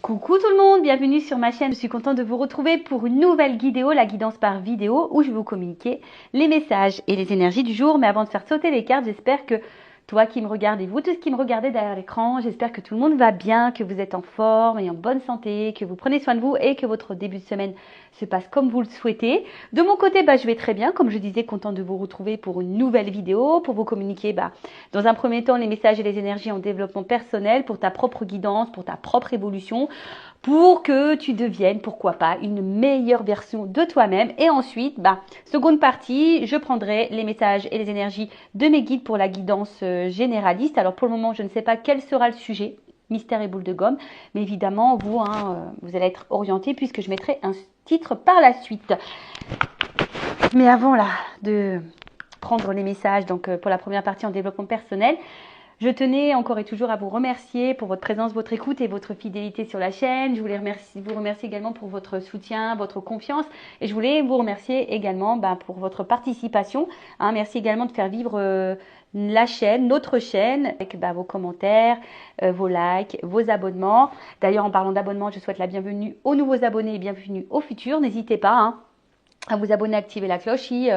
Coucou tout le monde, bienvenue sur ma chaîne. Je suis contente de vous retrouver pour une nouvelle vidéo, la guidance par vidéo, où je vais vous communiquer les messages et les énergies du jour. Mais avant de faire sauter les cartes, j'espère que toi qui me regardez, vous tous qui me regardez derrière l'écran, j'espère que tout le monde va bien, que vous êtes en forme et en bonne santé, que vous prenez soin de vous et que votre début de semaine se passe comme vous le souhaitez. De mon côté, je vais très bien, comme je disais, contente de vous retrouver pour une nouvelle vidéo, pour vous communiquer dans un premier temps les messages et les énergies en développement personnel, pour ta propre guidance, pour ta propre évolution, pour que tu deviennes, pourquoi pas, une meilleure version de toi-même. Et ensuite, seconde partie, je prendrai les messages et les énergies de mes guides pour la guidance généraliste. Alors pour le moment, je ne sais pas quel sera le sujet, mystère et boule de gomme, mais évidemment, vous allez être orienté puisque je mettrai un titre par la suite. Mais avant de prendre les messages, donc pour la première partie en développement personnel, je tenais encore et toujours à vous remercier pour votre présence, votre écoute et votre fidélité sur la chaîne. Je voulais vous remercier également pour votre soutien, votre confiance. Et je voulais vous remercier également pour votre participation. Merci également de faire vivre la chaîne, notre chaîne, avec vos commentaires, vos likes, vos abonnements. D'ailleurs, en parlant d'abonnements, je souhaite la bienvenue aux nouveaux abonnés et bienvenue aux futurs. N'hésitez pas à vous abonner, activer la cloche si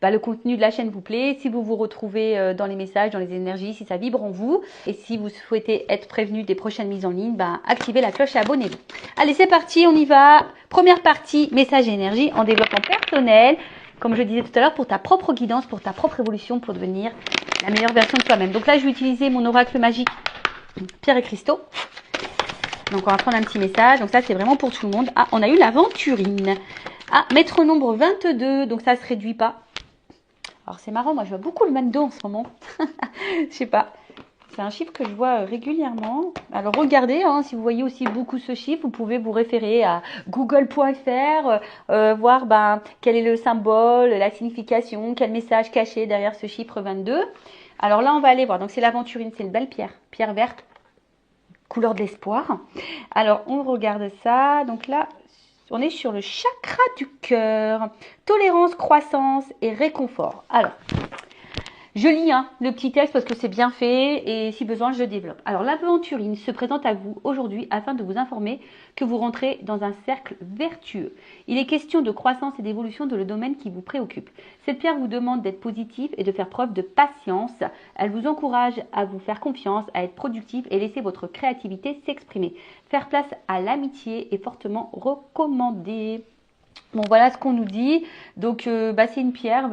le contenu de la chaîne vous plaît, si vous vous retrouvez dans les messages, dans les énergies, si ça vibre en vous. Et si vous souhaitez être prévenu des prochaines mises en ligne, activez la cloche et abonnez-vous. Allez, c'est parti, on y va. Première partie, message et énergie en développement personnel. Comme je disais tout à l'heure, pour ta propre guidance, pour ta propre évolution, pour devenir la meilleure version de toi-même. Donc là, je vais utiliser mon oracle magique Pierre et Cristaux. Donc on va prendre un petit message. Donc ça, c'est vraiment pour tout le monde. On a eu l'aventurine. Maître nombre 22, donc ça se réduit pas. Alors c'est marrant, moi je vois beaucoup le 22 en ce moment. Je sais pas. C'est un chiffre que je vois régulièrement. Alors regardez, si vous voyez aussi beaucoup ce chiffre, vous pouvez vous référer à google.fr, voir quel est le symbole, la signification, quel message caché derrière ce chiffre 22. Alors là, on va aller voir. Donc c'est l'aventurine, c'est une belle pierre verte, couleur de l'espoir. Alors on regarde ça. Donc là, on est sur le chakra du cœur. Tolérance, croissance et réconfort. Alors, je lis le petit texte parce que c'est bien fait et si besoin, je développe. Alors, l'aventurine se présente à vous aujourd'hui afin de vous informer que vous rentrez dans un cercle vertueux. Il est question de croissance et d'évolution dans le domaine qui vous préoccupe. Cette pierre vous demande d'être positif et de faire preuve de patience. Elle vous encourage à vous faire confiance, à être productif et laisser votre créativité s'exprimer. Faire place à l'amitié est fortement recommandé. Bon, voilà ce qu'on nous dit. Donc, c'est une pierre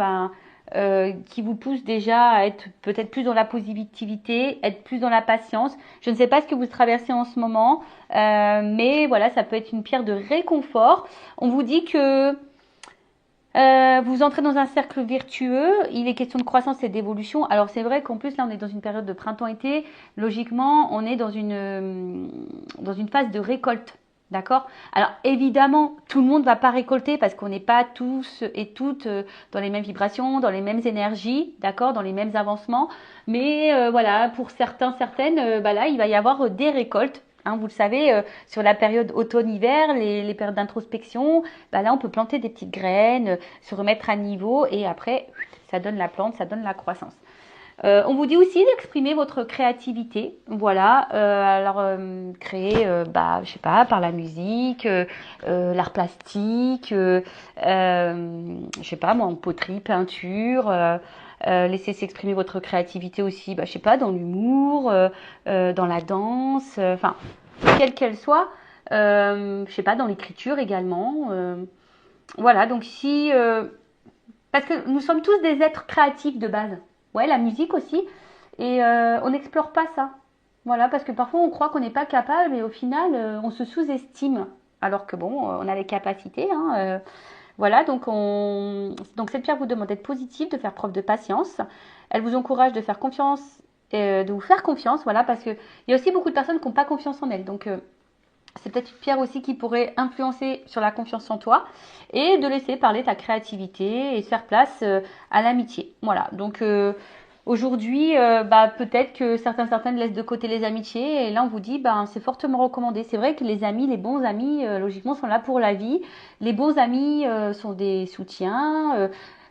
qui vous pousse déjà à être peut-être plus dans la positivité, être plus dans la patience. Je ne sais pas ce que vous traversez en ce moment, mais voilà, ça peut être une pierre de réconfort. On vous dit que vous entrez dans un cercle vertueux, il est question de croissance et d'évolution. Alors c'est vrai qu'en plus là on est dans une période de printemps-été, logiquement on est dans une phase de récolte. D'accord? Alors évidemment, tout le monde ne va pas récolter parce qu'on n'est pas tous et toutes dans les mêmes vibrations, dans les mêmes énergies, d'accord, dans les mêmes avancements. Mais voilà, pour certaines, là, il va y avoir des récoltes. Vous le savez, sur la période automne-hiver, les périodes d'introspection, là, on peut planter des petites graines, se remettre à niveau et après, ça donne la plante, ça donne la croissance. On vous dit aussi d'exprimer votre créativité, voilà, créer, je sais pas, par la musique, l'art plastique, je sais pas moi, en poterie, peinture, laissez s'exprimer votre créativité aussi, je sais pas, dans l'humour, dans la danse, quelle qu'elle soit, je sais pas, dans l'écriture également, voilà, donc parce que nous sommes tous des êtres créatifs de base. Ouais, la musique aussi. Et on n'explore pas ça. Voilà, parce que parfois on croit qu'on n'est pas capable et au final on se sous-estime. Alors que on a les capacités. Voilà, donc cette pierre vous demande d'être positive, de faire preuve de patience. Elle vous encourage de faire confiance, de vous faire confiance, voilà, parce qu'il y a aussi beaucoup de personnes qui n'ont pas confiance en elles. Donc c'est peut-être une pierre aussi qui pourrait influencer sur la confiance en toi et de laisser parler ta créativité et faire place à l'amitié. Voilà, donc aujourd'hui, peut-être que certaines laissent de côté les amitiés et là on vous dit, c'est fortement recommandé. C'est vrai que les amis, les bons amis, logiquement, sont là pour la vie. Les bons amis sont des soutiens.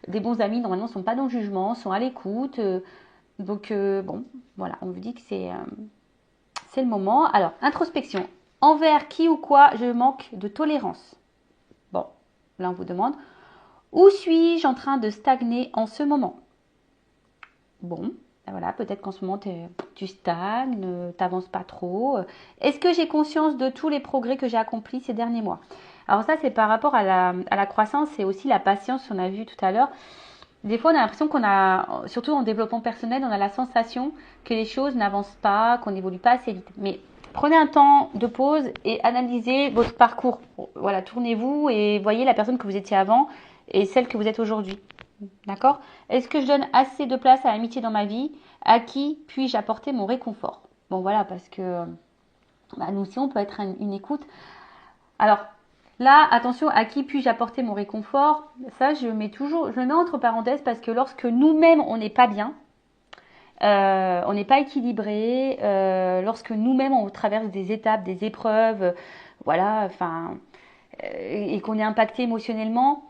Des bons amis, normalement, ne sont pas dans le jugement, sont à l'écoute. Donc, voilà, on vous dit que c'est le moment. Alors, introspection. Envers qui ou quoi je manque de tolérance. Bon, là on vous demande. Où suis-je en train de stagner en ce moment? Bon, voilà, peut-être qu'en ce moment tu stagnes, tu n'avances pas trop. Est-ce que j'ai conscience de tous les progrès que j'ai accomplis ces derniers mois? Alors ça, c'est par rapport à la croissance et aussi la patience qu'on a vu tout à l'heure. Des fois, on a l'impression qu'on a, surtout en développement personnel, on a la sensation que les choses n'avancent pas, qu'on n'évolue pas assez vite. Mais prenez un temps de pause et analysez votre parcours. Voilà, tournez-vous et voyez la personne que vous étiez avant et celle que vous êtes aujourd'hui. D'accord? Est-ce que je donne assez de place à l'amitié dans ma vie? À qui puis-je apporter mon réconfort? Bon, voilà, parce que nous aussi, on peut être une écoute. Alors, là, attention, à qui puis-je apporter mon réconfort? Ça, je le mets entre parenthèses parce que lorsque nous-mêmes, on n'est pas bien, on n'est pas équilibré, lorsque nous-mêmes, on traverse des étapes, des épreuves, voilà, enfin, et qu'on est impacté émotionnellement,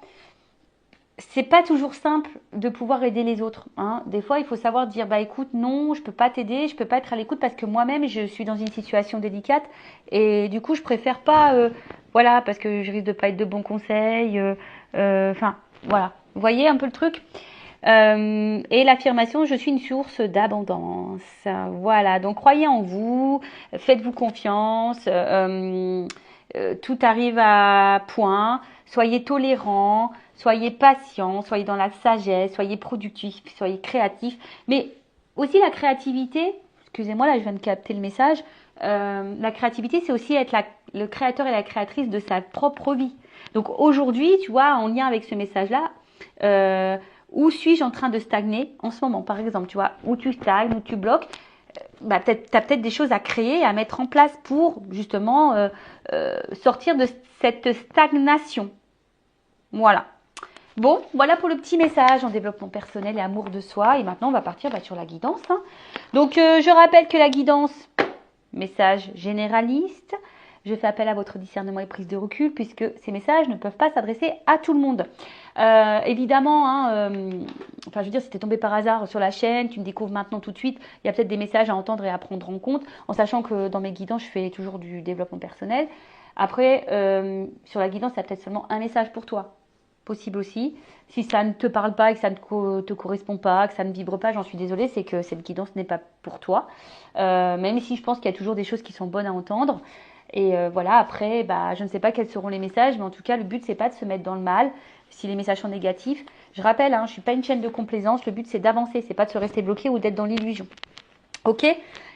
c'est pas toujours simple de pouvoir aider les autres. Hein. Des fois, il faut savoir dire bah écoute, non, je peux pas t'aider, je peux pas être à l'écoute parce que moi-même je suis dans une situation délicate et du coup je préfère pas, voilà, parce que je risque de pas être de bons conseils. Enfin, voilà. Vous voyez un peu le truc. Et l'affirmation, je suis une source d'abondance. Voilà. Donc croyez en vous, faites-vous confiance. Tout arrive à point. Soyez tolérant, soyez patient, soyez dans la sagesse, soyez productif, soyez créatif. Mais aussi la créativité, excusez-moi, là je viens de capter le message, la créativité c'est aussi être le créateur et la créatrice de sa propre vie. Donc aujourd'hui, tu vois, en lien avec ce message-là, où suis-je en train de stagner en ce moment, par exemple, tu vois, où tu stagnes, où tu bloques, bah, tu as peut-être des choses à créer, à mettre en place pour justement sortir de cette stagnation. Voilà. Bon, voilà pour le petit message en développement personnel et amour de soi. Et maintenant, on va partir sur la guidance. Hein. Donc, je rappelle que la guidance, message généraliste. Je fais appel à votre discernement et prise de recul puisque ces messages ne peuvent pas s'adresser à tout le monde. Évidemment, hein, enfin je veux dire, si tu es tombé par hasard sur la chaîne, tu me découvres maintenant tout de suite, il y a peut-être des messages à entendre et à prendre en compte, en sachant que dans mes guidances, je fais toujours du développement personnel. Après, sur la guidance, il y a peut-être seulement un message pour toi. Possible aussi. Si ça ne te parle pas et que ça ne te correspond pas, que ça ne vibre pas, j'en suis désolée, c'est que cette guidance n'est pas pour toi. Même si je pense qu'il y a toujours des choses qui sont bonnes à entendre. Et voilà, après, je ne sais pas quels seront les messages, mais en tout cas, le but, c'est pas de se mettre dans le mal si les messages sont négatifs. Je rappelle, hein, je suis pas une chaîne de complaisance, le but, c'est d'avancer, c'est pas de se rester bloqué ou d'être dans l'illusion. Ok?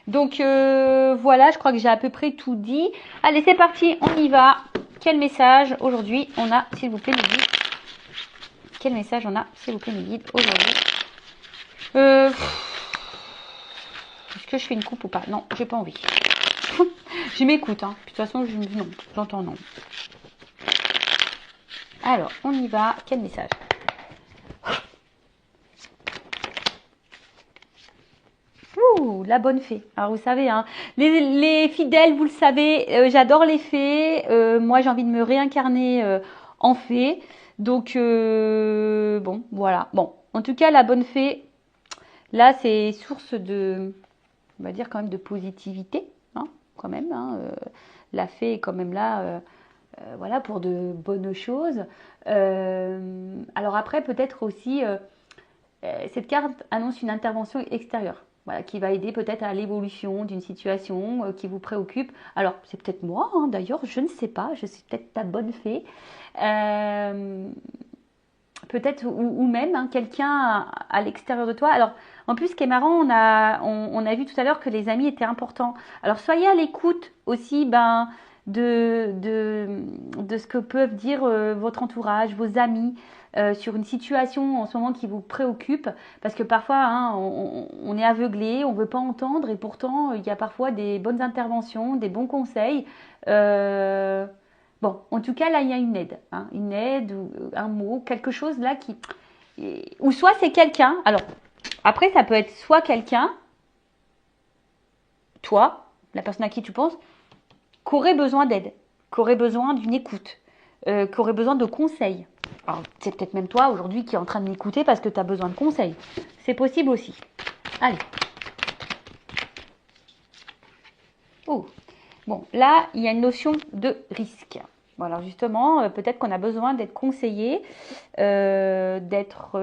Donc, voilà, je crois que j'ai à peu près tout dit. Allez, c'est parti, on y va. Quel message aujourd'hui on a, s'il vous plaît, mes guides? Quel message on a, s'il vous plaît, mes guides, aujourd'hui? Est-ce que je fais une coupe ou pas? Non, j'ai pas envie. Je m'écoute, hein. De toute façon, non, j'entends non. Alors, on y va. Quel message? Ouh, la bonne fée. Alors, vous savez, hein, les fidèles, vous le savez, j'adore les fées. Moi, j'ai envie de me réincarner en fée. Donc, bon, voilà. Bon, en tout cas, la bonne fée, là, c'est source de, on va dire quand même de positivité, hein, quand même. Hein, la fée est quand même là, voilà, pour de bonnes choses. Alors après, peut-être aussi, cette carte annonce une intervention extérieure. Voilà, qui va aider peut-être à l'évolution d'une situation qui vous préoccupe. Alors, c'est peut-être moi, hein, d'ailleurs, je ne sais pas, je suis peut-être ta bonne fée. Peut-être, ou même hein, quelqu'un à l'extérieur de toi. Alors, en plus, ce qui est marrant, on a vu tout à l'heure que les amis étaient importants. Alors, soyez à l'écoute aussi de ce que peuvent dire votre entourage, vos amis, sur une situation en ce moment qui vous préoccupe, parce que parfois hein, on est aveuglé, on ne veut pas entendre, et pourtant il y a parfois des bonnes interventions, des bons conseils. Bon, en tout cas là il y a une aide ou un mot, quelque chose là qui, ou soit c'est quelqu'un. Alors après ça peut être soit quelqu'un, toi, la personne à qui tu penses, qui aurait besoin d'aide, qui aurait besoin d'une écoute, qui aurait besoin de conseils. Alors, c'est peut-être même toi aujourd'hui qui est en train de m'écouter parce que tu as besoin de conseils. C'est possible aussi. Allez. Oh. Bon, là, il y a une notion de risque. Bon, alors justement, peut-être qu'on a besoin d'être conseillé, d'être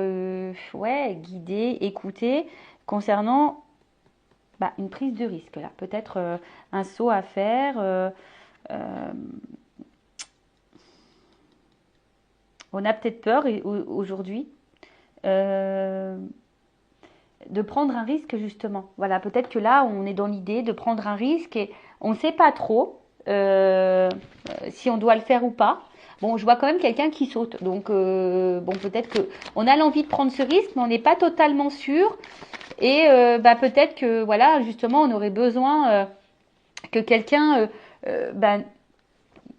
ouais, guidé, écouté concernant une prise de risque. Là, peut-être un saut à faire. Euh, on a peut-être peur aujourd'hui de prendre un risque justement. Voilà, peut-être que là, on est dans l'idée de prendre un risque et on ne sait pas trop si on doit le faire ou pas. Bon, je vois quand même quelqu'un qui saute, donc bon, peut-être que on a l'envie de prendre ce risque, mais on n'est pas totalement sûr. Et peut-être que voilà, justement, on aurait besoin que quelqu'un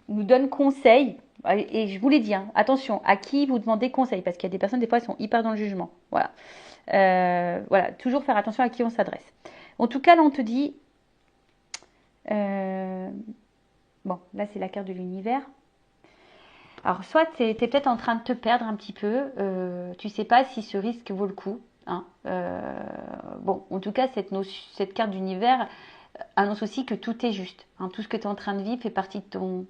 nous donne conseil. Et je vous l'ai dit, hein, attention, à qui vous demandez conseil, parce qu'il y a des personnes, des fois, elles sont hyper dans le jugement. Voilà. Voilà, toujours faire attention à qui on s'adresse. En tout cas, là, on te dit... bon, là, c'est la carte de l'univers. Alors, soit tu es peut-être en train de te perdre un petit peu. Tu sais pas si ce risque vaut le coup. Hein. Bon, en tout cas, cette carte d'univers annonce aussi que tout est juste. Hein. Tout ce que tu es en train de vivre fait partie de ton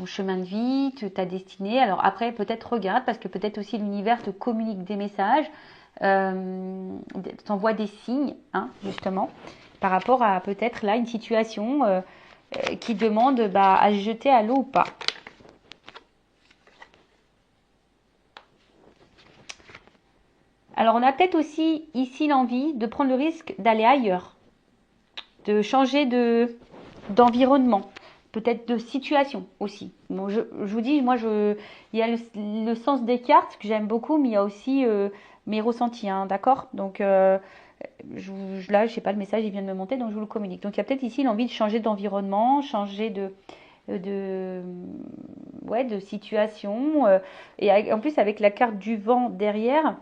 chemin de vie, ta destinée. Alors après, peut-être regarde, parce que peut-être aussi l'univers te communique des messages, t'envoie des signes, hein, justement, par rapport à peut-être là une situation qui demande à se jeter à l'eau ou pas. Alors on a peut-être aussi ici l'envie de prendre le risque d'aller ailleurs, de changer d'environnement. Peut-être de situation aussi. Bon, je vous dis, moi, il y a le sens des cartes que j'aime beaucoup, mais il y a aussi mes ressentis, hein, d'accord? Donc là, je sais pas, le message, il vient de me monter, donc je vous le communique. Donc il y a peut-être ici l'envie de changer d'environnement, changer de situation. Et en plus, avec la carte du vent derrière,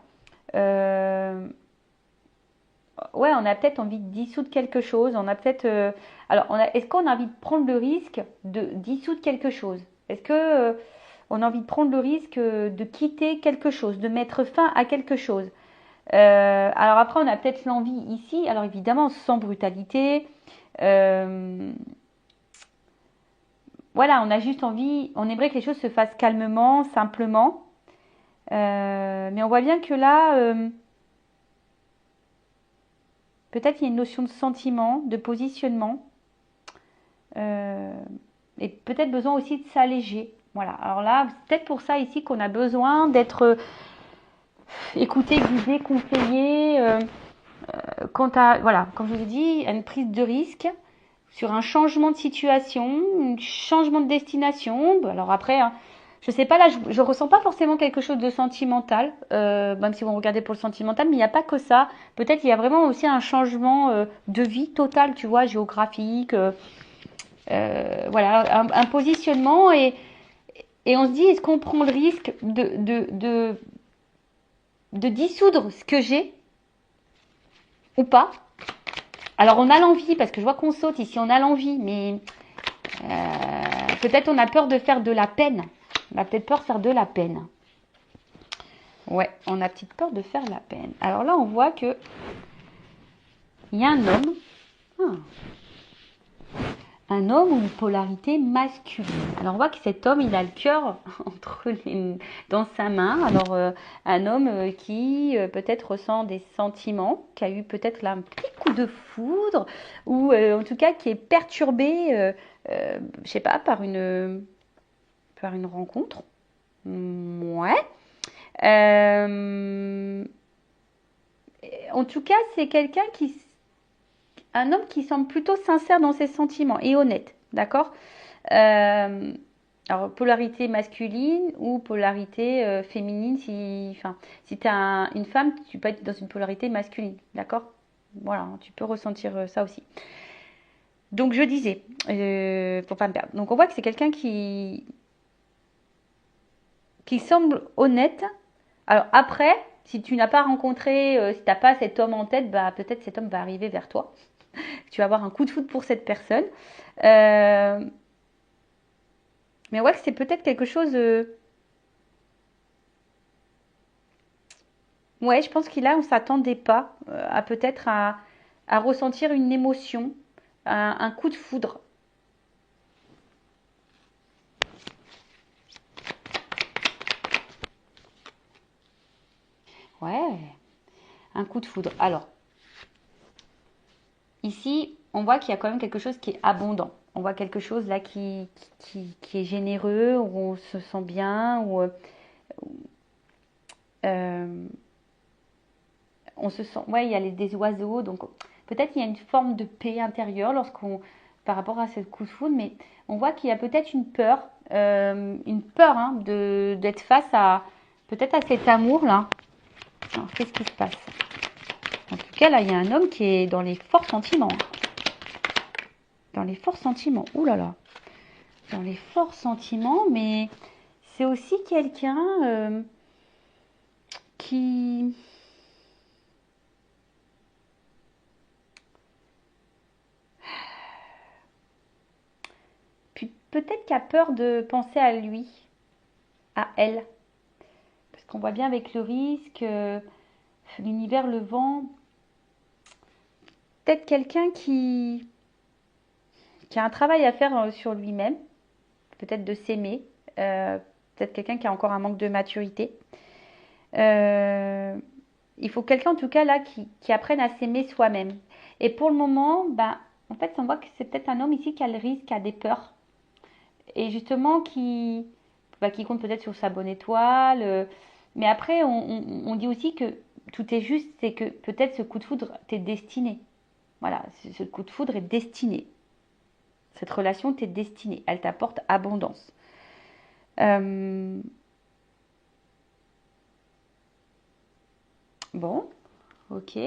ouais, on a peut-être envie de dissoudre quelque chose. On a peut-être. Alors, est-ce qu'on a envie de prendre le risque de dissoudre quelque chose? Est-ce que on a envie de prendre le risque de quitter quelque chose, de mettre fin à quelque chose? Alors après, on a peut-être l'envie ici. Alors évidemment, sans brutalité. Voilà, on a juste envie. On aimerait que les choses se fassent calmement, simplement. Mais on voit bien que là. Peut-être qu'il y a une notion de sentiment, de positionnement, et peut-être besoin aussi de s'alléger. Voilà. Alors là, c'est peut-être pour ça ici qu'on a besoin d'être écouté, guidé, conseillé. Quant à, voilà, comme je vous ai dit, à une prise de risque sur un changement de situation, un changement de destination. Alors après, hein, je sais pas, là, je ressens pas forcément quelque chose de sentimental, même si vous regardez pour le sentimental, mais il n'y a pas que ça. Peut-être il y a vraiment aussi un changement de vie total, tu vois, géographique, voilà, un positionnement et on se dit, est-ce qu'on prend le risque de dissoudre ce que j'ai ou pas? Alors on a l'envie, parce que je vois qu'on saute ici, on a l'envie, mais peut-être on a peur de faire de la peine. On a peut-être peur de faire de la peine. Ouais, on a petite peur de faire la peine. Alors là, on voit que il y a un homme. Un homme ou une polarité masculine. Alors on voit que cet homme, il a le cœur dans sa main. Alors un homme qui peut-être ressent des sentiments, qui a eu peut-être là un petit coup de foudre, ou en tout cas qui est perturbé, je sais pas, par une rencontre. Ouais. En tout cas, c'est un homme qui semble plutôt sincère dans ses sentiments et honnête, d'accord? Alors, polarité masculine ou polarité féminine, si tu es une femme, tu peux être dans une polarité masculine, d'accord? Voilà, tu peux ressentir ça aussi. Donc, je disais, pour pas me perdre. Donc, on voit que c'est quelqu'un qui semble honnête. Alors, après, si tu n'as pas rencontré, si tu n'as pas cet homme en tête, peut-être cet homme va arriver vers toi. Tu vas avoir un coup de foudre pour cette personne. Mais on voit que c'est peut-être quelque chose... Ouais, je pense qu'il a, on ne s'attendait pas à peut-être à ressentir une émotion, un coup de foudre. un coup de foudre. Alors, ici, on voit qu'il y a quand même quelque chose qui est abondant. On voit quelque chose là qui est généreux, où on se sent bien, où on se sent... Ouais, il y a des oiseaux, donc peut-être il y a une forme de paix intérieure par rapport à ce coup de foudre, mais on voit qu'il y a peut-être une peur hein, d'être face à peut-être à cet amour-là. Alors, qu'est-ce qui se passe? En tout cas, là, il y a un homme qui est dans les forts sentiments. Dans les forts sentiments. Ouh là là. Dans les forts sentiments, mais c'est aussi quelqu'un qui... Puis peut-être qui a peur de penser à lui, à elle. Parce qu'on voit bien avec le risque, l'univers, le vent. Peut-être quelqu'un qui a un travail à faire sur lui-même. Peut-être de s'aimer. Peut-être quelqu'un qui a encore un manque de maturité. Il faut quelqu'un en tout cas là qui apprenne à s'aimer soi-même. Et pour le moment, ben, en fait, on voit que c'est peut-être un homme ici qui a le risque, qui a des peurs. Et justement qui compte peut-être sur sa bonne étoile. Mais après, on dit aussi que tout est juste, c'est que peut-être ce coup de foudre t'est destiné. Voilà, ce coup de foudre est destiné. Cette relation t'est destinée. Elle t'apporte abondance. Bon, ok.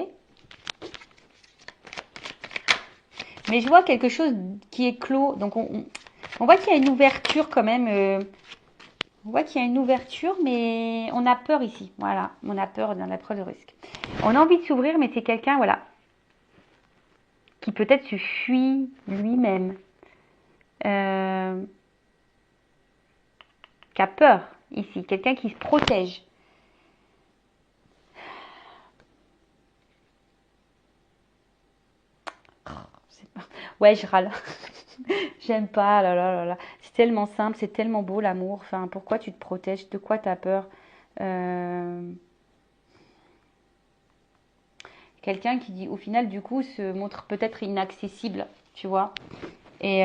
Mais je vois quelque chose qui est clos. Donc on voit qu'il y a une ouverture quand même. On voit qu'il y a une ouverture, mais on a peur ici. Voilà, on a peur dans la preuve de risque. On a envie de s'ouvrir, mais c'est quelqu'un, voilà, qui peut-être se fuit lui-même. Qui a peur ici. Quelqu'un qui se protège. Ouais, je râle. J'aime pas, là, là, là, là. C'est tellement simple, c'est tellement beau l'amour. Enfin, pourquoi tu te protèges? De quoi tu as peur? Quelqu'un qui dit, au final, du coup, se montre peut-être inaccessible, tu vois. Et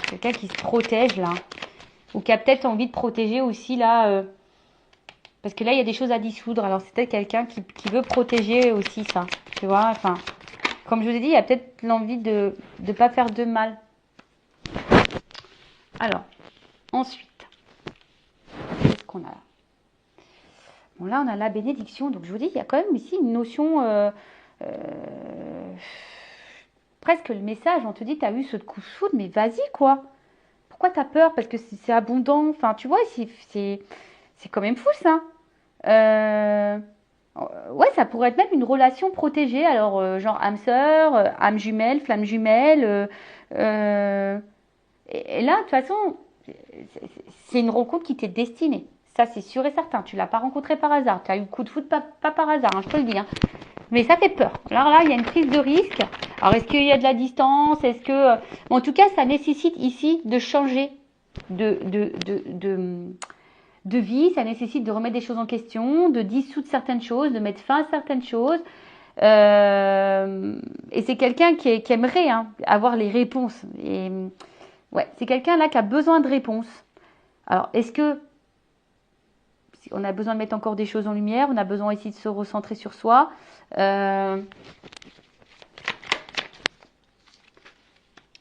quelqu'un qui se protège, là. Ou qui a peut-être envie de protéger aussi, là. Parce que là, il y a des choses à dissoudre. Alors, c'est peut-être quelqu'un qui veut protéger aussi ça, tu vois. Enfin, comme je vous ai dit, il y a peut-être l'envie de ne pas faire de mal. Alors, ensuite, qu'est-ce qu'on a là? Bon, là, on a la bénédiction. Donc, je vous dis, il y a quand même ici une notion... presque le message, on te dit, tu as eu ce coup de foudre, mais vas-y, quoi. Pourquoi tu as peur? Parce que c'est abondant. Enfin, tu vois, c'est quand même fou, ça. Ouais, ça pourrait être même une relation protégée. Alors, genre âme sœur, âme jumelle, flamme jumelle. Et là, de toute façon, c'est une rencontre qui t'est destinée. Ça, c'est sûr et certain. Tu l'as pas rencontré par hasard. Tu as eu le coup de foudre pas par hasard, hein, je te le dis. Hein. Mais ça fait peur. Alors là, il y a une prise de risque. Alors, est-ce qu'il y a de la distance? Est-ce que... En tout cas, ça nécessite ici de changer de vie. Ça nécessite de remettre des choses en question, de dissoudre certaines choses, de mettre fin à certaines choses. Et c'est quelqu'un qui aimerait avoir les réponses. Et ouais, c'est quelqu'un là qui a besoin de réponses. Alors, est-ce que on a besoin de mettre encore des choses en lumière? On a besoin ici de se recentrer sur soi.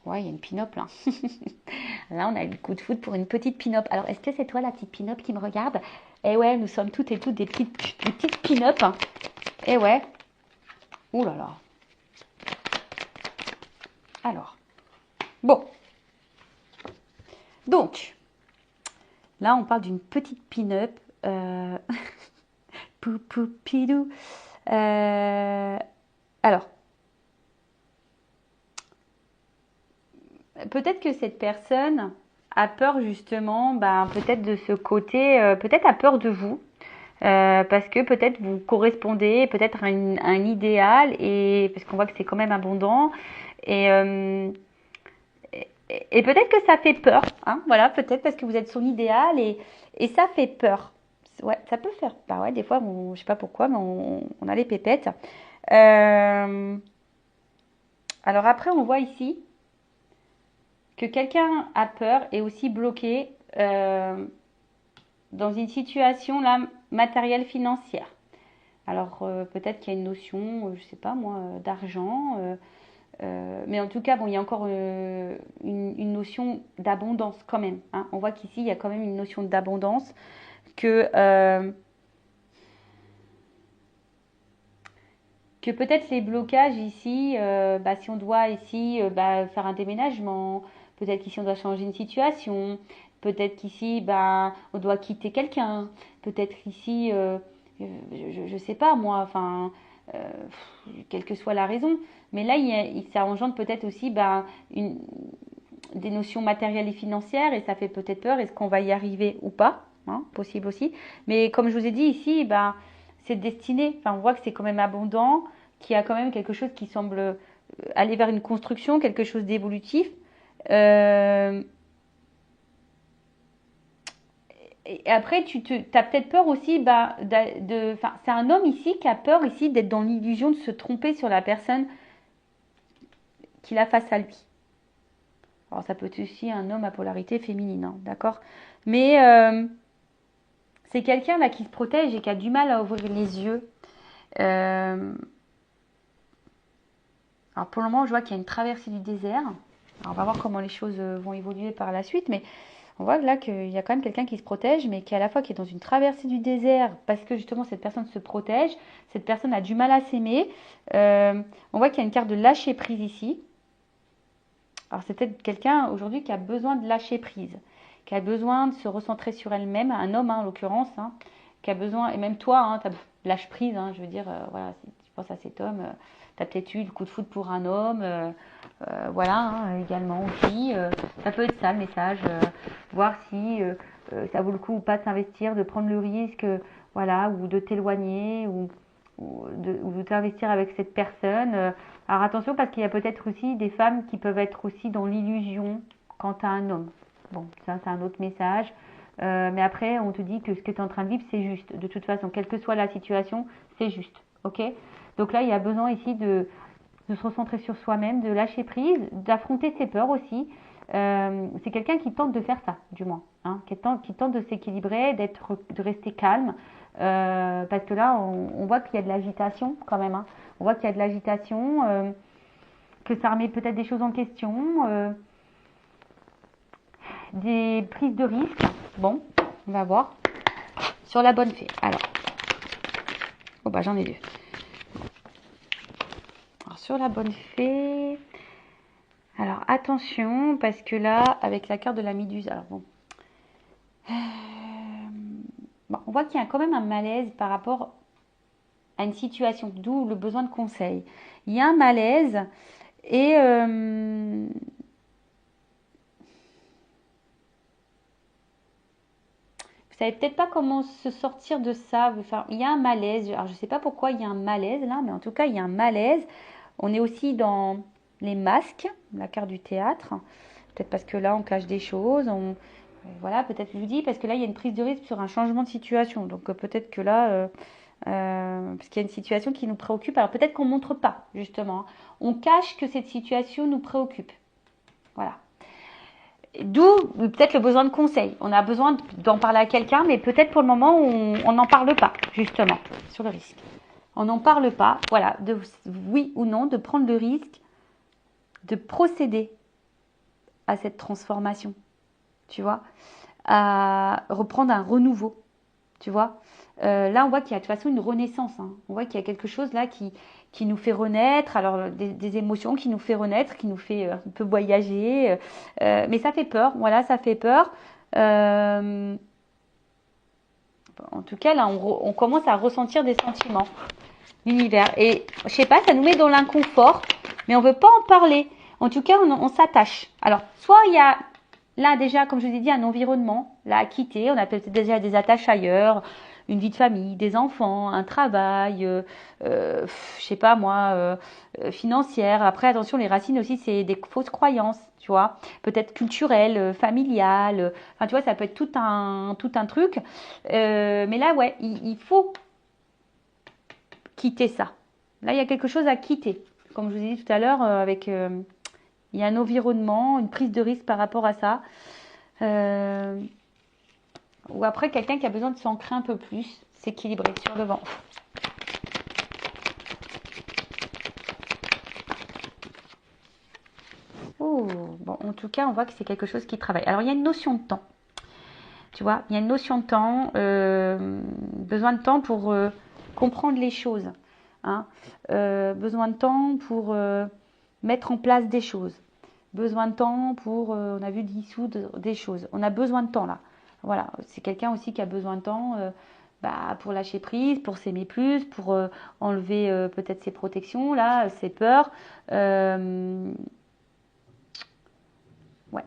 Ouais, il y a une pin-up là. Là, on a eu le coup de foudre pour une petite pin-up. Alors, est-ce que c'est toi la petite pin-up qui me regarde? Eh ouais, nous sommes toutes et toutes des petites pin-up. Hein. Eh ouais. Ouh là là. Alors. Bon. Donc. Là, on parle d'une petite pin-up. Poupou-pidou. Alors. Peut-être que cette personne a peur justement, peut-être de ce côté, peut-être a peur de vous, parce que peut-être vous correspondez peut-être à un idéal, et parce qu'on voit que c'est quand même abondant, et, peut-être que ça fait peur, hein, voilà, peut-être parce que vous êtes son idéal, et ça fait peur. Ouais, ça peut faire. Bah ouais, des fois, je sais pas pourquoi, mais on a les pépettes. Euh, alors après, on voit ici que quelqu'un a peur et aussi bloqué dans une situation là matérielle financière. Alors peut-être qu'il y a une notion, je sais pas moi, d'argent, mais en tout cas, bon, il y a encore une notion d'abondance quand même, hein. On voit qu'ici, il y a quand même une notion d'abondance que peut-être les blocages ici, bah, si on doit ici bah, faire un déménagement, peut-être qu'ici on doit changer une situation, peut-être qu'ici bah, on doit quitter quelqu'un, peut-être ici, je sais pas moi, enfin, euh, quelle que soit la raison, mais là ça engendre peut-être aussi bah, des notions matérielles et financières et ça fait peut-être peur, est-ce qu'on va y arriver ou pas, hein, possible aussi, mais comme je vous ai dit ici, bah, c'est destiné, enfin on voit que c'est quand même abondant, qu'il y a quand même quelque chose qui semble aller vers une construction, quelque chose d'évolutif. Euh, et après, as peut-être peur aussi, bah, c'est un homme ici qui a peur ici d'être dans l'illusion de se tromper sur la personne qu'il a face à lui. Alors ça peut être aussi un homme à polarité féminine, hein, d'accord. Mais c'est quelqu'un là qui se protège et qui a du mal à ouvrir les yeux. Euh, alors pour le moment, je vois qu'il y a une traversée du désert. Alors on va voir comment les choses vont évoluer par la suite, mais on voit là qu'il y a quand même quelqu'un qui se protège, mais qui à la fois qui est dans une traversée du désert, parce que justement cette personne se protège, cette personne a du mal à s'aimer. On voit qu'il y a une carte de lâcher prise ici. Alors c'est peut-être quelqu'un aujourd'hui qui a besoin de lâcher prise, qui a besoin de se recentrer sur elle-même, un homme hein, en l'occurrence, hein, qui a besoin, et même toi, hein, lâche prise, hein, je veux dire, voilà, si tu penses à cet homme, tu as peut-être eu le coup de foudre pour un homme, voilà, hein, également aussi, ça peut être ça le message, voir si ça vaut le coup ou pas de s'investir, de prendre le risque, voilà, ou de t'éloigner, ou de t'investir avec cette personne. Alors attention parce qu'il y a peut-être aussi des femmes qui peuvent être aussi dans l'illusion quant à un homme. Bon, ça c'est un autre message. Mais après, on te dit que ce que tu es en train de vivre, c'est juste. De toute façon, quelle que soit la situation, c'est juste. Ok. Donc là, il y a besoin ici de se recentrer sur soi-même, de lâcher prise, d'affronter ses peurs aussi. C'est quelqu'un qui tente de faire ça, du moins, hein, qui tente de s'équilibrer, de rester calme, parce que là, on voit qu'il y a de l'agitation quand même, hein. On voit qu'il y a de l'agitation, que ça remet peut-être des choses en question, des prises de risques. Bon, on va voir sur la bonne fée. Alors, oh bah j'en ai deux. Alors sur la bonne fée. Alors attention, parce que là, avec la carte de la Méduse, alors bon. Bon, on voit qu'il y a quand même un malaise par rapport à une situation, d'où le besoin de conseil. Il y a un malaise et vous savez peut-être pas comment se sortir de ça. Enfin, il y a un malaise. Alors je ne sais pas pourquoi il y a un malaise là, mais en tout cas il y a un malaise. On est aussi dans les masques, la carte du théâtre. Peut-être parce que là on cache des choses. Voilà, peut-être je vous dis parce que là il y a une prise de risque sur un changement de situation. Donc peut-être que là parce qu'il y a une situation qui nous préoccupe. Alors peut-être qu'on ne montre pas, justement, hein. On cache que cette situation nous préoccupe. Voilà. D'où peut-être le besoin de conseil. On a besoin d'en parler à quelqu'un, mais peut-être pour le moment, on n'en parle pas, justement, sur le risque. On n'en parle pas, voilà, de oui ou non, de prendre le risque de procéder à cette transformation, tu vois, à reprendre un renouveau, tu vois. Là, on voit qu'il y a de toute façon une renaissance, hein. On voit qu'il y a quelque chose là qui nous fait renaître, alors des émotions qui nous fait renaître, qui nous fait un peu voyager, mais ça fait peur, voilà, ça fait peur. En tout cas, là, on commence à ressentir des sentiments, l'univers. Et je sais pas, ça nous met dans l'inconfort, mais on veut pas en parler. En tout cas, on s'attache. Alors, soit il y a là déjà, comme je vous ai dit, un environnement là à quitter. On a peut-être déjà des attaches ailleurs. une vie de famille, des enfants, un travail, je sais pas moi, financière. Après, attention, les racines aussi, c'est des fausses croyances, tu vois. Peut-être culturelles, familiales. Enfin, tu vois, ça peut être tout un truc. Mais là, ouais, il faut quitter ça. Là, il y a quelque chose à quitter. Comme je vous ai dit tout à l'heure, il y a un environnement, une prise de risque par rapport à ça. Ou après, quelqu'un qui a besoin de s'ancrer un peu plus, s'équilibrer sur le vent. Oh, bon, en tout cas, on voit que c'est quelque chose qui travaille. Alors, il y a une notion de temps. Tu vois, il y a une notion de temps, besoin de temps pour comprendre les choses. Hein. Besoin de temps pour mettre en place des choses. Besoin de temps pour, on a vu dissoudre des choses. On a besoin de temps là. Voilà, c'est quelqu'un aussi qui a besoin de temps pour lâcher prise, pour s'aimer plus, pour enlever peut-être ses protections là, ses peurs. Ouais,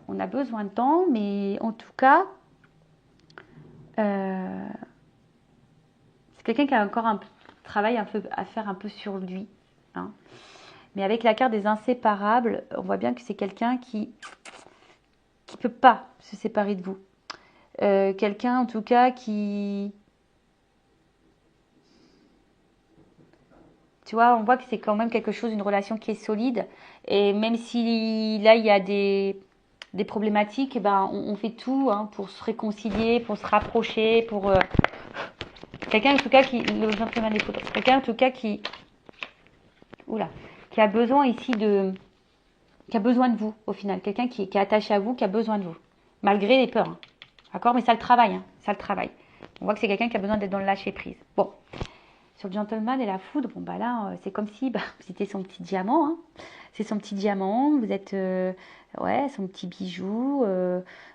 on a besoin de temps, mais en tout cas, c'est quelqu'un qui a encore un travail un peu à faire un peu sur lui. Hein. Mais avec la carte des inséparables, on voit bien que c'est quelqu'un qui peut pas se séparer de vous. Quelqu'un en tout cas qui... Tu vois, on voit que c'est quand même quelque chose, une relation qui est solide. Et même si là, il y a des problématiques, eh ben, on fait tout hein, pour se réconcilier, pour se rapprocher, pour... quelqu'un en tout cas qui... Le gentleman des photos. Quelqu'un en tout cas qui... Oula. Qui a besoin ici de... Qui a besoin de vous, au final. Quelqu'un qui est attaché à vous, qui a besoin de vous. Malgré les peurs. Hein. D'accord. Mais ça le travaille. Hein. Ça le travaille. On voit que c'est quelqu'un qui a besoin d'être dans le lâcher-prise. Bon. Sur le gentleman et la foudre, bon bah là, c'est comme si vous étiez son petit diamant. Hein. C'est son petit diamant. Vous êtes... ouais, son petit bijou.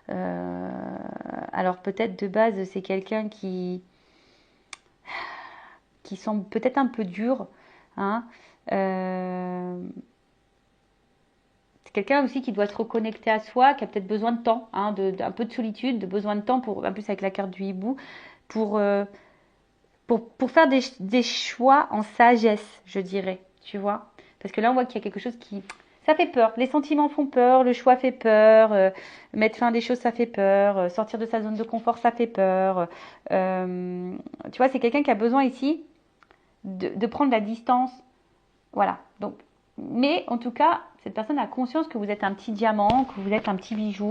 Alors peut-être de base, c'est quelqu'un qui semble peut-être un peu dur. Hein. C'est quelqu'un aussi qui doit se reconnecter à soi, qui a peut-être besoin de temps, hein, un peu de solitude, de besoin de temps pour, en plus avec la carte du hibou, pour, pour faire des choix en sagesse, je dirais, tu vois. Parce que là, on voit qu'il y a quelque chose qui... Ça fait peur, les sentiments font peur, le choix fait peur, mettre fin à des choses, ça fait peur, sortir de sa zone de confort, ça fait peur. Tu vois, c'est quelqu'un qui a besoin ici de prendre la distance. Voilà, donc... Mais en tout cas, cette personne a conscience que vous êtes un petit diamant, que vous êtes un petit bijou.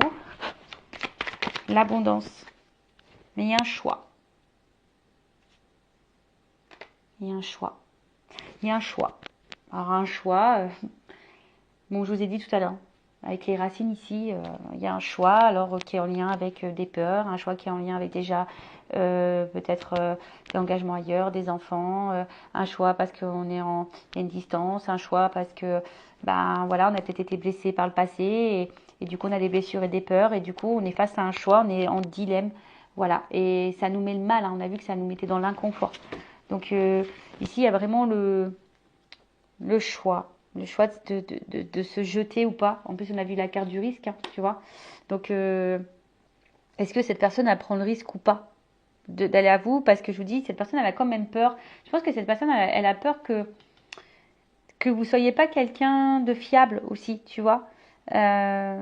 L'abondance. Mais il y a un choix. Il y a un choix. Il y a un choix. Alors un choix, bon je vous ai dit tout à l'heure, avec les racines ici, il y a un choix alors qui est en lien avec des peurs, un choix qui est en lien avec déjà peut-être l'engagement ailleurs, des enfants, un choix parce qu'on est en il y a une distance, un choix parce que ben voilà on a peut-être été blessé par le passé et du coup on a des blessures et des peurs et du coup on est face à un choix, on est en dilemme, voilà et ça nous met le mal, hein, on a vu que ça nous mettait dans l'inconfort. Donc ici il y a vraiment le choix. Le choix de se jeter ou pas. En plus, on a vu la carte du risque, hein, tu vois. Donc, est-ce que cette personne, elle prend le risque ou pas d'aller à vous? Parce que je vous dis, cette personne, elle a quand même peur. Je pense que cette personne, elle a peur que vous soyez pas quelqu'un de fiable aussi, tu vois. Ouais.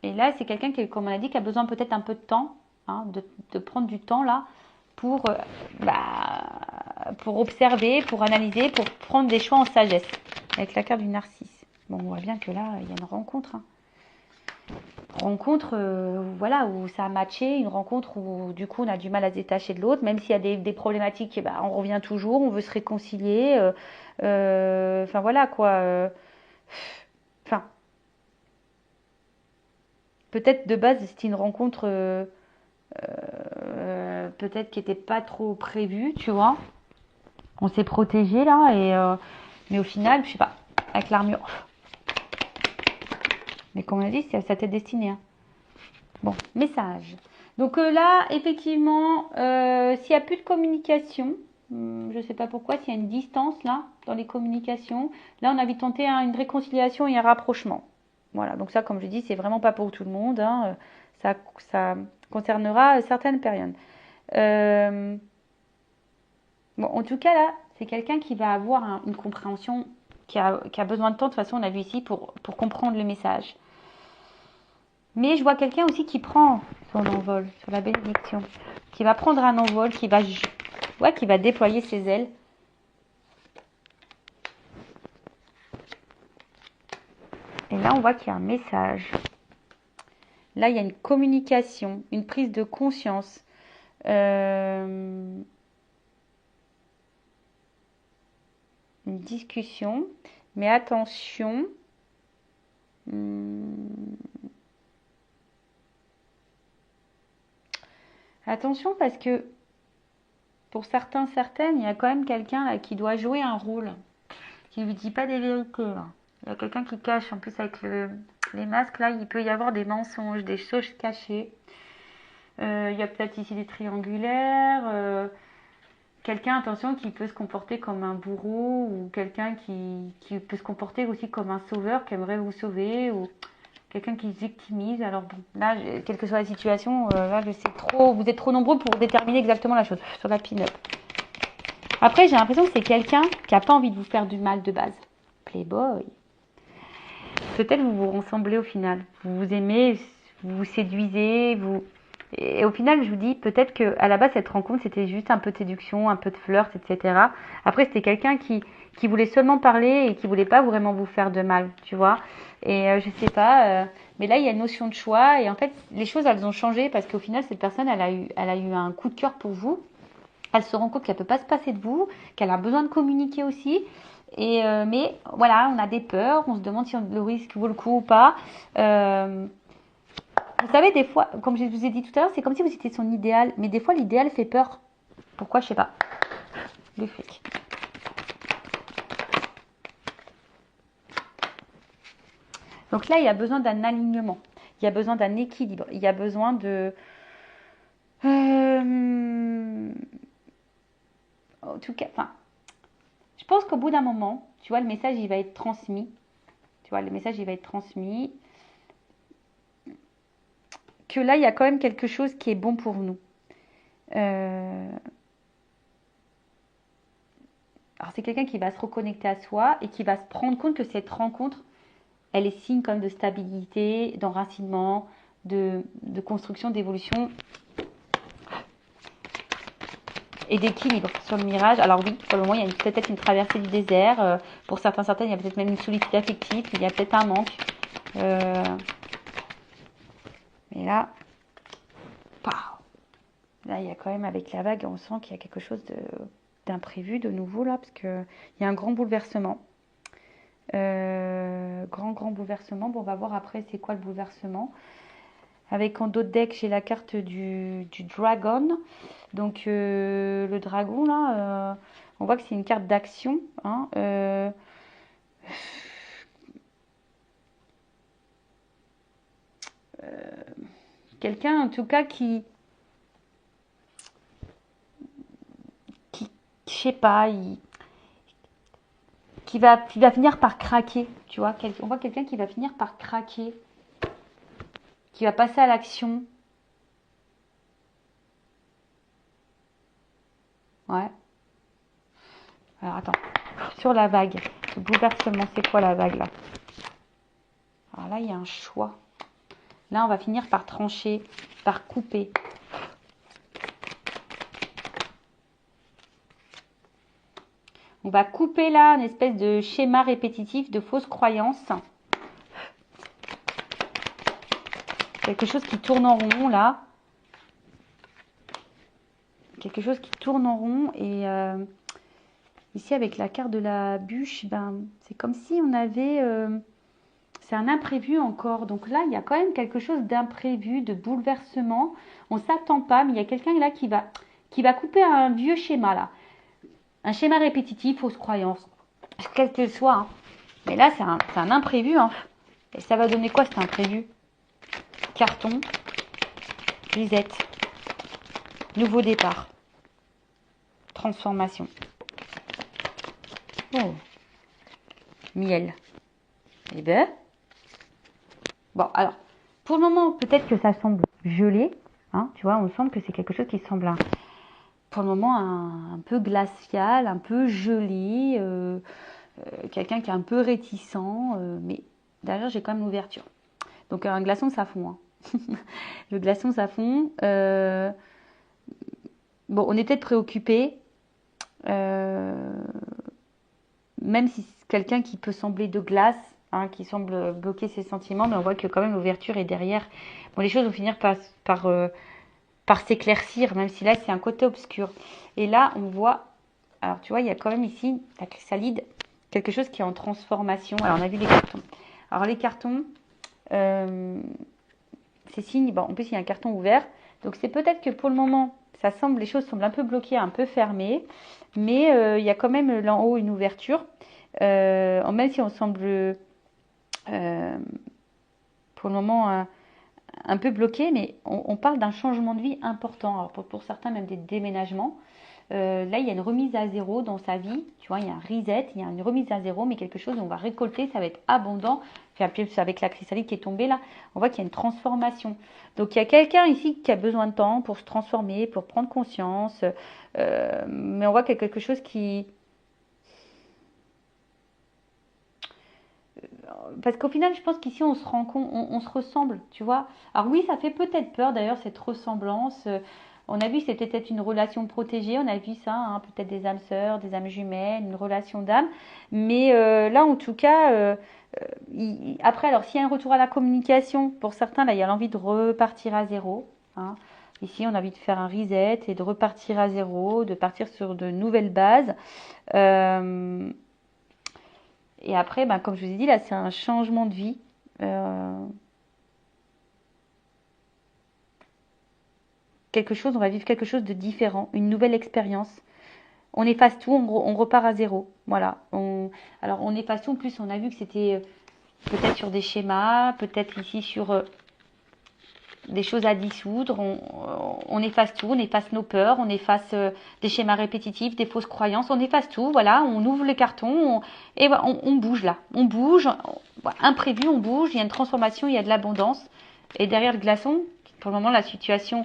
Et là, c'est quelqu'un qui, comme on a dit, qui a besoin peut-être un peu de temps, hein, de prendre du temps là pour, pour observer, pour analyser, pour prendre des choix en sagesse. Avec la carte du narcisse. Bon, on voit bien que là, il y a une rencontre. Hein. Rencontre, voilà, où ça a matché, une rencontre où du coup on a du mal à se détacher de l'autre, même s'il y a des problématiques, on revient toujours, on veut se réconcilier. Enfin voilà quoi. Enfin, peut-être de base c'était une rencontre peut-être qui n'était pas trop prévue, tu vois. On s'est protégé là, mais au final, je sais pas, avec l'armure. Mais comme on a dit, c'est à sa tête destinée. Hein. Bon, message. Donc là, effectivement, s'il n'y a plus de communication, je ne sais pas pourquoi, s'il y a une distance là, dans les communications, là on a envie de tenter une réconciliation et un rapprochement. Voilà, donc ça, comme je dis, c'est vraiment pas pour tout le monde. Hein. Ça concernera certaines périodes. Bon, en tout cas, là, c'est quelqu'un qui va avoir une compréhension, qui a besoin de temps. De toute façon, on a vu ici, pour comprendre le message. Mais je vois quelqu'un aussi qui prend son envol sur la bénédiction, qui va prendre un envol, qui va déployer ses ailes. Et là, on voit qu'il y a un message. Là, il y a une communication, une prise de conscience. Une discussion. Mais attention. Attention parce que pour certains, certaines, il y a quand même quelqu'un là qui doit jouer un rôle, qui ne lui dit pas des vérités. Là. Il y a quelqu'un qui cache. En plus, avec les masques, là, il peut y avoir des mensonges, des choses cachées. Il y a peut-être ici des triangulaires. Quelqu'un, attention, qui peut se comporter comme un bourreau ou quelqu'un qui peut se comporter aussi comme un sauveur qui aimerait vous sauver ou quelqu'un qui se victimise. Alors bon, là, quelle que soit la situation, là, je sais trop, vous êtes trop nombreux pour déterminer exactement la chose sur la pin-up. Après, j'ai l'impression que c'est quelqu'un qui n'a pas envie de vous faire du mal de base. Playboy. Peut-être vous vous ressemblez au final. Vous vous aimez, vous vous séduisez, Et au final, je vous dis, peut-être qu'à la base, cette rencontre, c'était juste un peu de séduction, un peu de flirt, etc. Après, c'était quelqu'un qui voulait seulement parler et qui voulait pas vraiment vous faire de mal, tu vois. Et je sais pas, mais là, il y a une notion de choix. Et en fait, les choses, elles ont changé parce qu'au final, cette personne, elle a eu un coup de cœur pour vous. Elle se rend compte qu'elle peut pas se passer de vous, qu'elle a besoin de communiquer aussi. Et mais voilà, on a des peurs, on se demande si le risque vaut le coup ou pas. Vous savez, des fois, comme je vous ai dit tout à l'heure, c'est comme si vous étiez son idéal. Mais des fois, l'idéal fait peur. Pourquoi? Je sais pas. Le fric. Donc là, il y a besoin d'un alignement. Il y a besoin d'un équilibre. Il y a besoin de... En tout cas, enfin, je pense qu'au bout d'un moment, tu vois, le message, il va être transmis. Tu vois, le message, il va être transmis. Que là, il y a quand même quelque chose qui est bon pour nous. Alors, c'est quelqu'un qui va se reconnecter à soi et qui va se rendre compte que cette rencontre, elle est signe comme de stabilité, d'enracinement, de construction, d'évolution et d'équilibre sur le mirage. Alors oui, pour le moment, il y a peut-être une traversée du désert. Pour certains, certaines, il y a peut-être même une solitude affective. Il y a peut-être un manque. Mais là, là, il y a quand même, avec la vague, on sent qu'il y a quelque chose d'imprévu de nouveau là, parce qu'il y a un grand bouleversement. Grand bouleversement. Bon, on va voir après c'est quoi le bouleversement. Avec en dos de deck, j'ai la carte du dragon. Donc le dragon là, on voit que c'est une carte d'action. Hein, quelqu'un en tout cas qui je sais pas, qui va finir par craquer, tu vois. On voit quelqu'un qui va finir par craquer, qui va passer à l'action. Ouais. Alors attends, sur la vague, le bouleversement, c'est quoi la vague là? Alors là, il y a un choix. Là, on va finir par trancher, par couper. On va couper là une espèce de schéma répétitif de fausses croyances. Quelque chose qui tourne en rond là. Quelque chose qui tourne en rond. Et ici avec la carte de la bûche, ben, c'est comme si on avait... c'est un imprévu encore. Donc là, il y a quand même quelque chose d'imprévu, de bouleversement. On ne s'attend pas, mais il y a quelqu'un là qui va couper un vieux schéma là. Un schéma répétitif, fausse croyance, quel qu'elle soit. Hein. Mais là, c'est un imprévu. Hein. Et ça va donner quoi cet imprévu? Carton, grisette, nouveau départ, transformation. Oh, miel. Eh ben, bon, alors, pour le moment, peut-être que ça semble gelé. Hein, tu vois, on sent que c'est quelque chose qui semble pour le moment un peu glacial, un peu gelé, quelqu'un qui est un peu réticent, mais derrière j'ai quand même l'ouverture. Donc un glaçon ça fond. Hein. Le glaçon ça fond. Bon, on est peut-être préoccupé, même si c'est quelqu'un qui peut sembler de glace, hein, qui semble bloquer ses sentiments, mais on voit que quand même l'ouverture est derrière. Bon, les choses vont finir par s'éclaircir, même si là c'est un côté obscur. Et là on voit, alors tu vois, il y a quand même ici la chrysalide, quelque chose qui est en transformation. Alors on a vu les cartons. Alors les cartons, c'est signe, bon, en plus il y a un carton ouvert, donc c'est peut-être que pour le moment, les choses semblent un peu bloquées, un peu fermées, mais il y a quand même là en haut une ouverture, même si on semble pour le moment un peu bloqué, mais on parle d'un changement de vie important. Alors pour certains, même des déménagements. Là, il y a une remise à zéro dans sa vie. Tu vois, il y a un reset, il y a une remise à zéro, mais quelque chose où on va récolter, ça va être abondant. Puis avec la chrysalide qui est tombée là, on voit qu'il y a une transformation. Donc, il y a quelqu'un ici qui a besoin de temps pour se transformer, pour prendre conscience. Mais on voit qu'il y a quelque chose qui... Parce qu'au final, je pense qu'ici, on se rend compte, on se ressemble, tu vois. Alors oui, ça fait peut-être peur, d'ailleurs, cette ressemblance. On a vu que c'était peut-être une relation protégée, on a vu ça, hein, peut-être des âmes sœurs, des âmes jumelles, une relation d'âme. Mais là, en tout cas, après, alors s'il y a un retour à la communication, pour certains, là, il y a l'envie de repartir à zéro. Hein. Ici, on a envie de faire un reset et de repartir à zéro, de partir sur de nouvelles bases. Euh, et après, ben, comme je vous ai dit, là, c'est un changement de vie. Quelque chose, on va vivre quelque chose de différent, une nouvelle expérience. On efface tout, on repart à zéro. Voilà. Alors on efface tout. En plus, on a vu que c'était peut-être sur des schémas, peut-être ici sur des choses à dissoudre. On efface tout, on efface nos peurs, on efface des schémas répétitifs, des fausses croyances. On efface tout. Voilà. On ouvre les cartons et voilà, on bouge là. On bouge. Imprévu, on bouge. Il y a une transformation, il y a de l'abondance. Et derrière le glaçon, pour le moment, la situation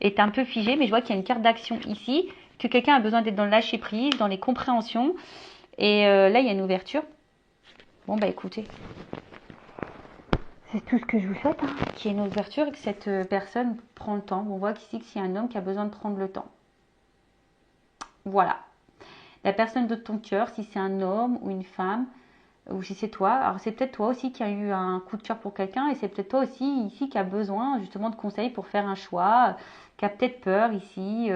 est un peu figée, mais je vois qu'il y a une carte d'action ici, que quelqu'un a besoin d'être dans le lâcher prise, dans les compréhensions. Et là, il y a une ouverture. Bon, bah écoutez, c'est tout ce que je vous souhaite, hein, qu'il y ait une ouverture et que cette personne prend le temps. On voit qu'ici, que c'est un homme qui a besoin de prendre le temps. Voilà. La personne de ton cœur, si c'est un homme ou une femme, ou si c'est toi, alors c'est peut-être toi aussi qui a eu un coup de cœur pour quelqu'un et c'est peut-être toi aussi ici qui a besoin justement de conseils pour faire un choix, qui a peut-être peur ici.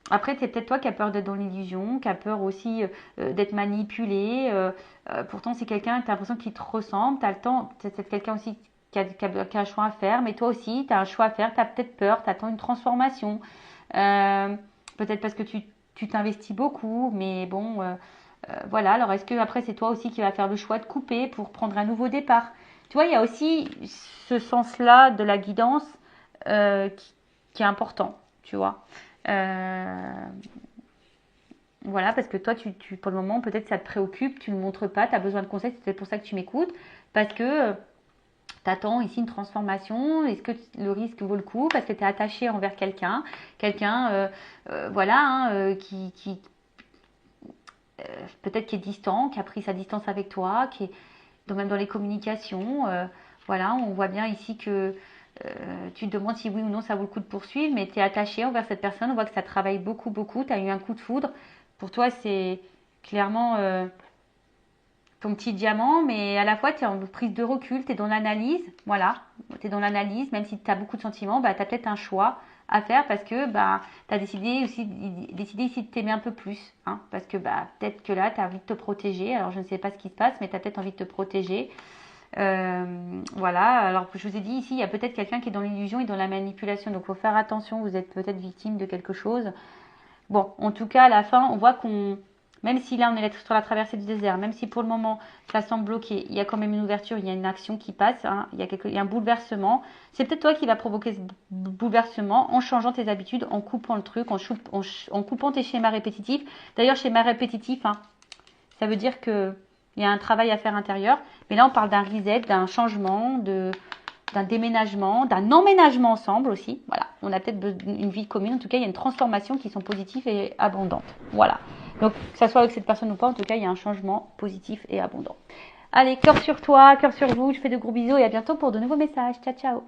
Après, c'est peut-être toi qui as peur d'être dans l'illusion, qui a peur aussi d'être manipulé. Pourtant, c'est quelqu'un, tu as l'impression qu'il te ressemble, tu as le temps, c'est quelqu'un aussi qui a un choix à faire, mais toi aussi, tu as un choix à faire, tu as peut-être peur, tu attends une transformation. Peut-être parce que tu t'investis beaucoup, mais bon, voilà. Alors, est-ce que après, c'est toi aussi qui vas faire le choix de couper pour prendre un nouveau départ? Tu vois, il y a aussi ce sens-là de la guidance qui est important, tu vois. Euh, voilà, parce que toi, pour le moment, peut-être ça te préoccupe, tu ne le montres pas, tu as besoin de conseils, c'est peut-être pour ça que tu m'écoutes, parce que tu attends ici une transformation, est-ce que le risque vaut le coup, parce que tu es attaché envers quelqu'un, voilà, hein, qui peut-être qui est distant, qui a pris sa distance avec toi, qui est même dans les communications, voilà, on voit bien ici que tu te demandes si oui ou non ça vaut le coup de poursuivre, mais tu es attaché envers cette personne, on voit que ça travaille beaucoup, beaucoup, tu as eu un coup de foudre. Pour toi, c'est clairement ton petit diamant, mais à la fois, tu es en prise de recul, tu es dans l'analyse, voilà, tu es dans l'analyse, même si tu as beaucoup de sentiments, bah, tu as peut-être un choix à faire parce que bah, tu as décidé ici de t'aimer un peu plus, hein, parce que bah, peut-être que là, tu as envie de te protéger, alors je ne sais pas ce qui se passe, mais tu as peut-être envie de te protéger. Voilà, alors je vous ai dit ici, il y a peut-être quelqu'un qui est dans l'illusion et dans la manipulation, donc il faut faire attention, vous êtes peut-être victime de quelque chose. Bon, en tout cas, à la fin, on voit même si là on est sur la traversée du désert, même si pour le moment ça semble bloqué, il y a quand même une ouverture, il y a une action qui passe, hein, il y a un bouleversement. C'est peut-être toi qui vas provoquer ce bouleversement en changeant tes habitudes, en coupant le truc, en coupant tes schémas répétitifs. D'ailleurs, schéma répétitif, hein, ça veut dire que il y a un travail à faire intérieur. Mais là, on parle d'un reset, d'un changement, d'un déménagement, d'un emménagement ensemble aussi. Voilà, on a peut-être une vie commune. En tout cas, il y a une transformation qui sont positives et abondantes. Voilà. Donc, que ça soit avec cette personne ou pas, en tout cas, il y a un changement positif et abondant. Allez, cœur sur toi, cœur sur vous. Je fais de gros bisous et à bientôt pour de nouveaux messages. Ciao, ciao.